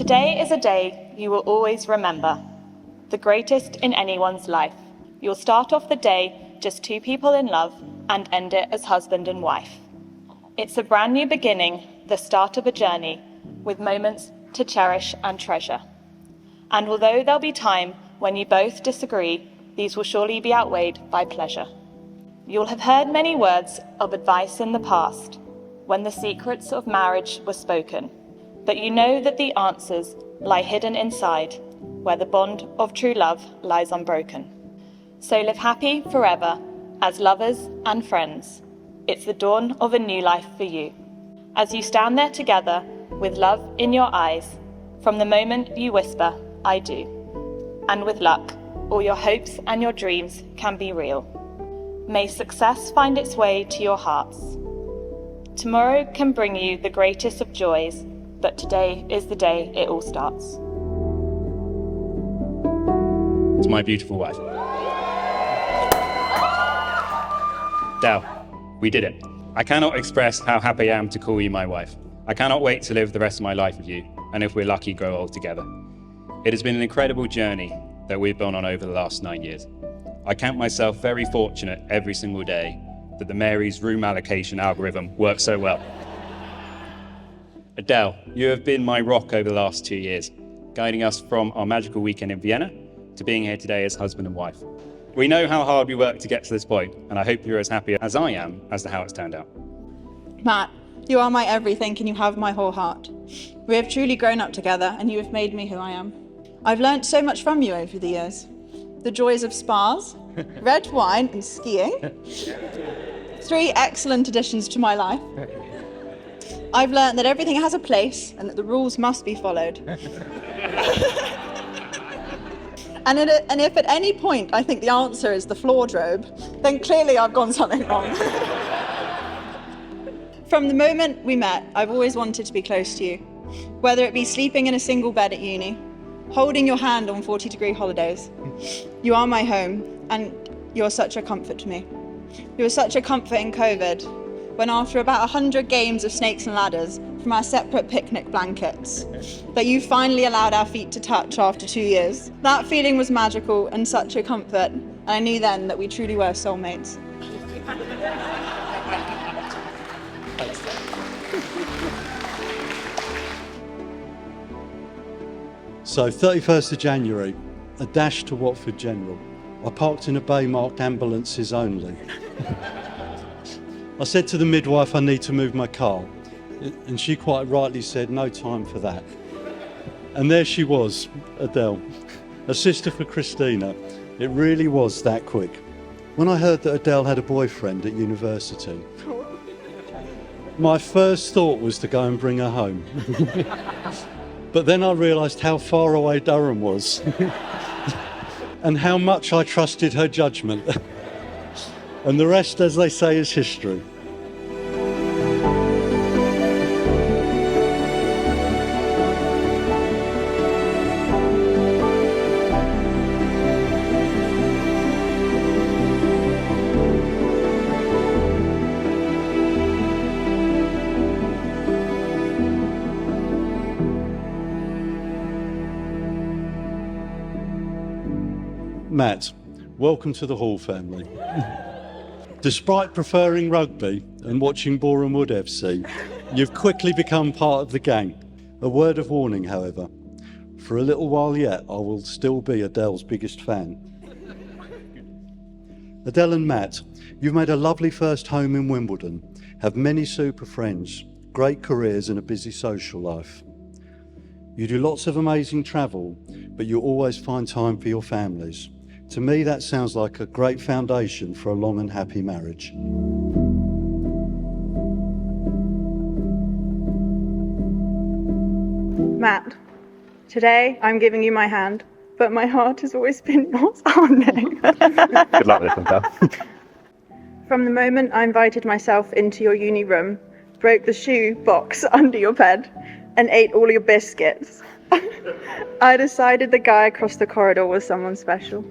Today is a day you will always remember, the greatest in anyone's life. You'll start off the day just two people in love and end it as husband and wife. It's a brand new beginning, the start of a journey, with moments to cherish and treasure. And although there'll be time when you both disagree, these will surely be outweighed by pleasure. You'll have heard many words of advice in the past, when the secrets of marriage were spoken, but you know that the answers lie hidden inside, where the bond of true love lies unbroken. So live happy forever, as lovers and friends. It's the dawn of a new life for you. As you stand there together, with love in your eyes, from the moment you whisper, I do. And with luck, all your hopes and your dreams can be real. May success find its way to your hearts. Tomorrow can bring you the greatest of joys, but today is the day it all starts. To my beautiful wife. Adelle, we did it. I cannot express how happy I am to call you my wife. I cannot wait to live the rest of my life with you, and if we're lucky, grow old together. It has been an incredible journey that we've been on over the last 9 years. I count myself very fortunate every single day that the Mary's room allocation algorithm works so well. Adelle, you have been my rock over the last 2 years, guiding us from our magical weekend in Vienna to being here today as husband and wife. We know how hard we worked to get to this point, and I hope you're as happy as I am as to how it's turned out. Matt, you are my everything and you have my whole heart. We have truly grown up together and you have made me who I am. I've learnt so much from you over the years. The joys of spas, red wine and skiing. 3 excellent additions to my life. I've learnt that everything has a place and that the rules must be followed. And if at any point I think the answer is the wardrobe, then clearly I've gone something wrong. From the moment we met, I've always wanted to be close to you, whether it be sleeping in a single bed at uni, holding your hand on 40-degree holidays. You are my home, and you're such a comfort to me. You were such a comfort in COVID, when after about 100 games of snakes and ladders from our separate picnic blankets, that you finally allowed our feet to touch after 2 years. That feeling was magical and such a comfort, and I knew then that we truly were soulmates. So 31st of January, a dash to Watford General. I parked in a bay marked ambulances only. I said to the midwife I need to move my car, and she quite rightly said no time for that. And there she was, Adelle, a sister for Christina. It really was that quick. When I heard that Adelle had a boyfriend at university, my first thought was to go and bring her home. But then I realised how far away Durham was and how much I trusted her judgment. And the rest, as they say, is history. Matt, welcome to the Hall family. Despite preferring rugby and watching Boreham Wood FC, you've quickly become part of the gang. A word of warning, however. For a little while yet, I will still be Adelle's biggest fan. Adelle and Matt, you've made a lovely first home in Wimbledon, have many super friends, great careers and a busy social life. You do lots of amazing travel, but you always find time for your families. To me, that sounds like a great foundation for a long and happy marriage. Matt, today I'm giving you my hand, but my heart has always been yours. Oh no. Good luck with this one, pal. From the moment I invited myself into your uni room, broke the shoe box under your bed, and ate all your biscuits, I decided the guy across the corridor was someone special.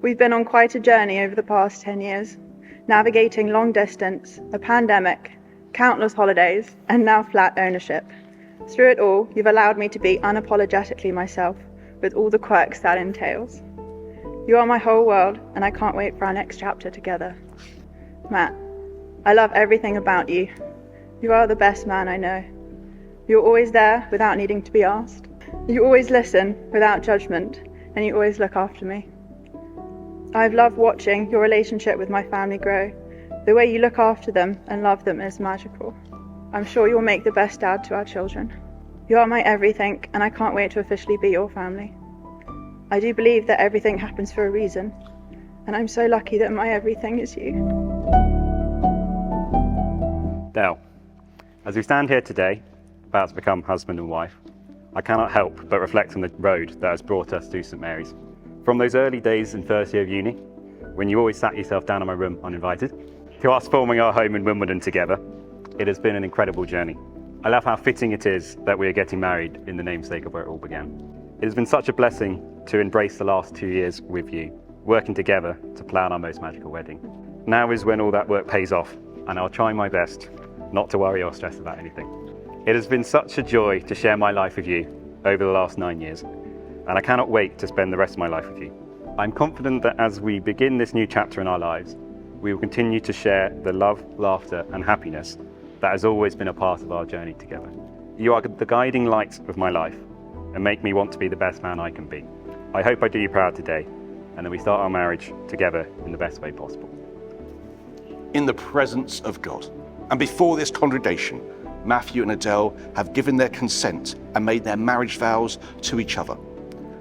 We've been on quite a journey over the past 10 years, navigating long distance, a pandemic, countless holidays, and now flat ownership. Through it all, you've allowed me to be unapologetically myself, with all the quirks that entails. You are my whole world, and I can't wait for our next chapter together. Matt, I love everything about you. You are the best man I know. You're always there without needing to be asked. You always listen without judgment, and you always look after me. I've loved watching your relationship with my family grow. The way you look after them and love them is magical. I'm sure you'll make the best dad to our children. You are my everything, and I can't wait to officially be your family. I do believe that everything happens for a reason, and I'm so lucky that my everything is you. Adelle, as we stand here today, about to become husband and wife, I cannot help but reflect on the road that has brought us to St Mary's. From those early days in first year of uni, when you always sat yourself down in my room uninvited, to us forming our home in Wimbledon together, it has been an incredible journey. I love how fitting it is that we are getting married in the namesake of where it all began. It has been such a blessing to embrace the last 2 years with you, working together to plan our most magical wedding. Now is when all that work pays off, and I'll try my best not to worry or stress about anything. It has been such a joy to share my life with you over the last 9 years, and I cannot wait to spend the rest of my life with you. I'm confident that as we begin this new chapter in our lives, we will continue to share the love, laughter, and happiness that has always been a part of our journey together. You are the guiding light of my life and make me want to be the best man I can be. I hope I do you proud today, and that we start our marriage together in the best way possible. In the presence of God, and before this congregation, Matthew and Adelle have given their consent and made their marriage vows to each other.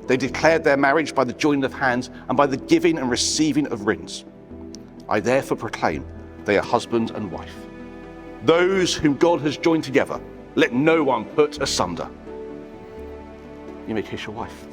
They declared their marriage by the joining of hands and by the giving and receiving of rings. I therefore proclaim they are husband and wife. Those whom God has joined together, let no one put asunder. You may kiss your wife.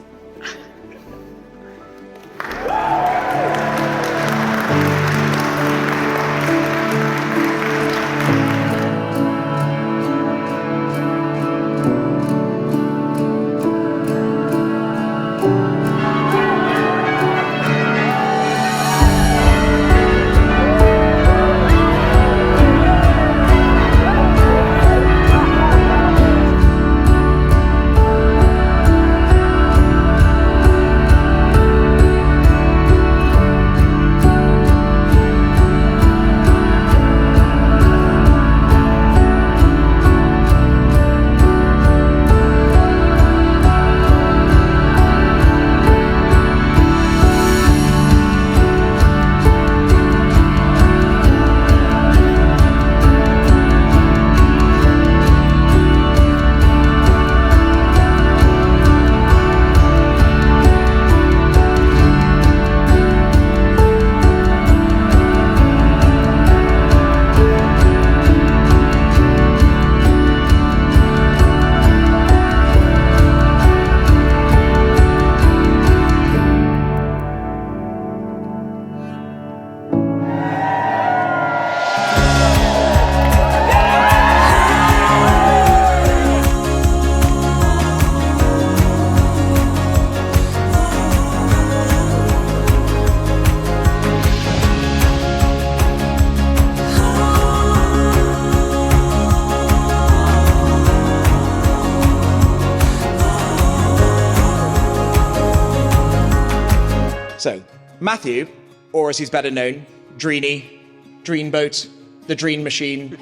So, Matthew, or as he's better known, Dreeny, Dreamboat, the Dream Machine,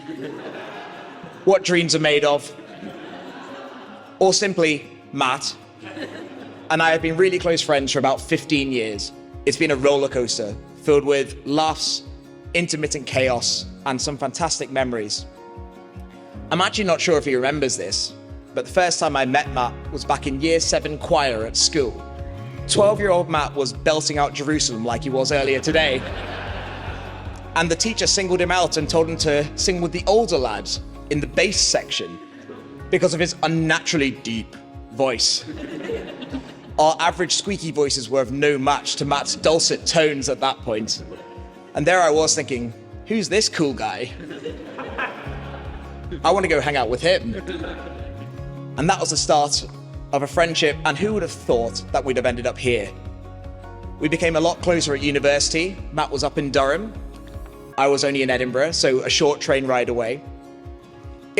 what dreams are made of, or simply Matt, and I have been really close friends for about 15 years. It's been a roller coaster filled with laughs, intermittent chaos, and some fantastic memories. I'm actually not sure if he remembers this, but the first time I met Matt was back in Year 7 choir at school. 12-year-old Matt was belting out Jerusalem like he was earlier today. And the teacher singled him out and told him to sing with the older lads in the bass section because of his unnaturally deep voice. Our average squeaky voices were of no match to Matt's dulcet tones at that point. And there I was thinking, who's this cool guy? I want to go hang out with him. And that was the start of a friendship, and who would have thought that we'd have ended up here? We became a lot closer at university. Matt was up in Durham. I was only in Edinburgh, so a short train ride away.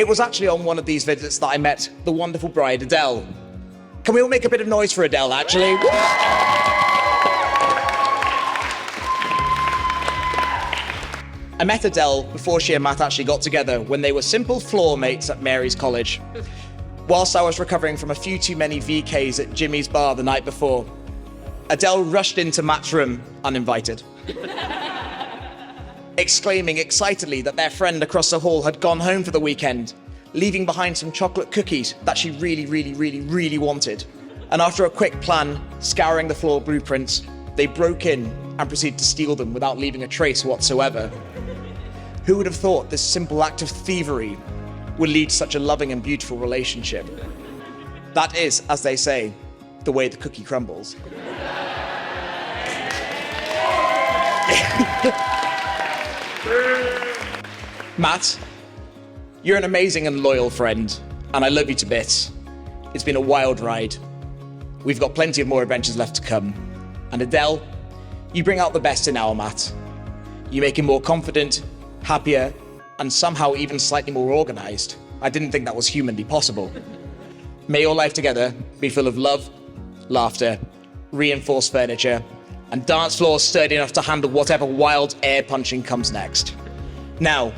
It was actually on one of these visits that I met the wonderful bride, Adele. Can we all make a bit of noise for Adele, actually? I met Adele before she and Matt actually got together when they were simple floor mates at Mary's College. Whilst I was recovering from a few too many VKs at Jimmy's bar the night before, Adele rushed into Matt's room uninvited, exclaiming excitedly that their friend across the hall had gone home for the weekend, leaving behind some chocolate cookies that she really wanted. And after a quick plan, scouring the floor blueprints, they broke in and proceeded to steal them without leaving a trace whatsoever. Who would have thought this simple act of thievery would lead to such a loving and beautiful relationship? That is, as they say, the way the cookie crumbles. Matt, you're an amazing and loyal friend, and I love you to bits. It's been a wild ride. We've got plenty of more adventures left to come. And Adele, you bring out the best in our Matt. You make him more confident, happier, and somehow even slightly more organized. I didn't think that was humanly possible. May your life together be full of love, laughter, reinforced furniture, and dance floors sturdy enough to handle whatever wild air punching comes next. Now,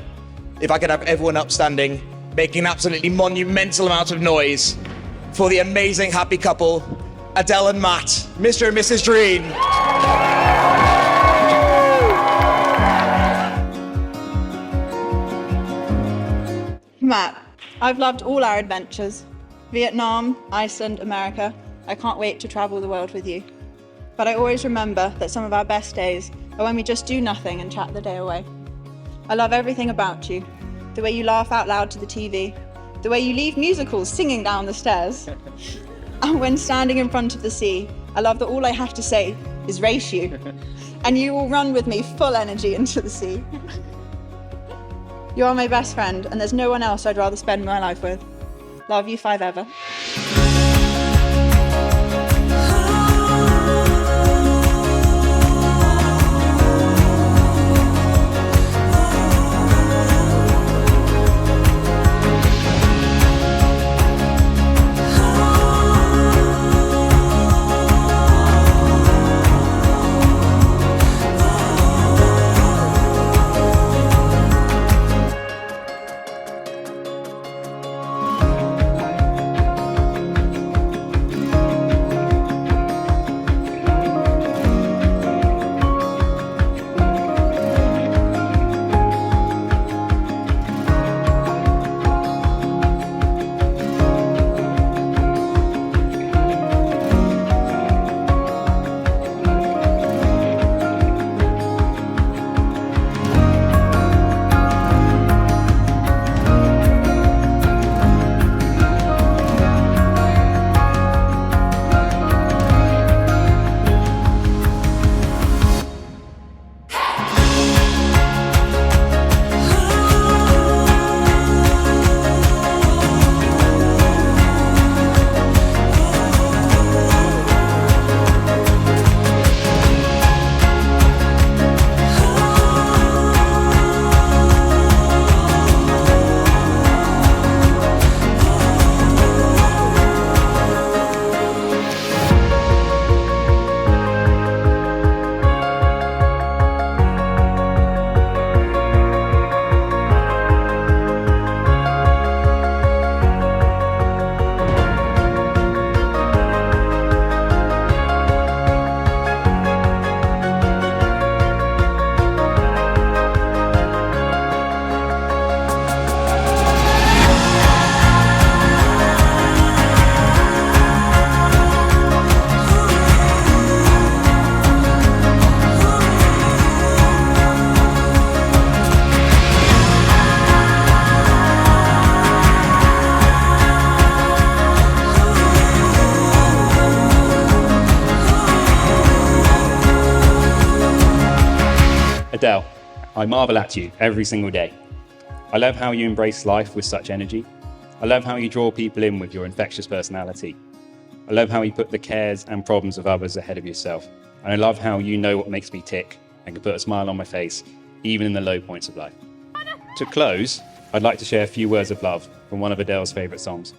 if I could have everyone upstanding, making an absolutely monumental amount of noise for the amazing happy couple, Adele and Matt, Mr. and Mrs. Dreen. Matt, I've loved all our adventures. Vietnam, Iceland, America. I can't wait to travel the world with you. But I always remember that some of our best days are when we just do nothing and chat the day away. I love everything about you. The way you laugh out loud to the TV, the way you leave musicals singing down the stairs. And when standing in front of the sea, I love that all I have to say is race you. And you will run with me full energy into the sea. You are my best friend, and there's no one else I'd rather spend my life with. Love you 5 ever. Adelle, I marvel at you every single day. I love how you embrace life with such energy. I love how you draw people in with your infectious personality. I love how you put the cares and problems of others ahead of yourself. And I love how you know what makes me tick and can put a smile on my face, even in the low points of life. To close, I'd like to share a few words of love from one of Adelle's favourite songs,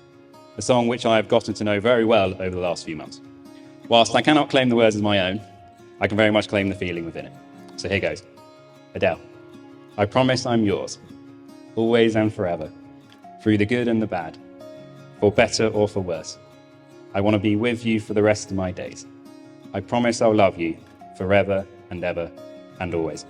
a song which I have gotten to know very well over the last few months. Whilst I cannot claim the words as my own, I can very much claim the feeling within it. So here goes. Adelle, I promise I'm yours, always and forever, through the good and the bad, for better or for worse. I want to be with you for the rest of my days. I promise I'll love you forever and ever and always.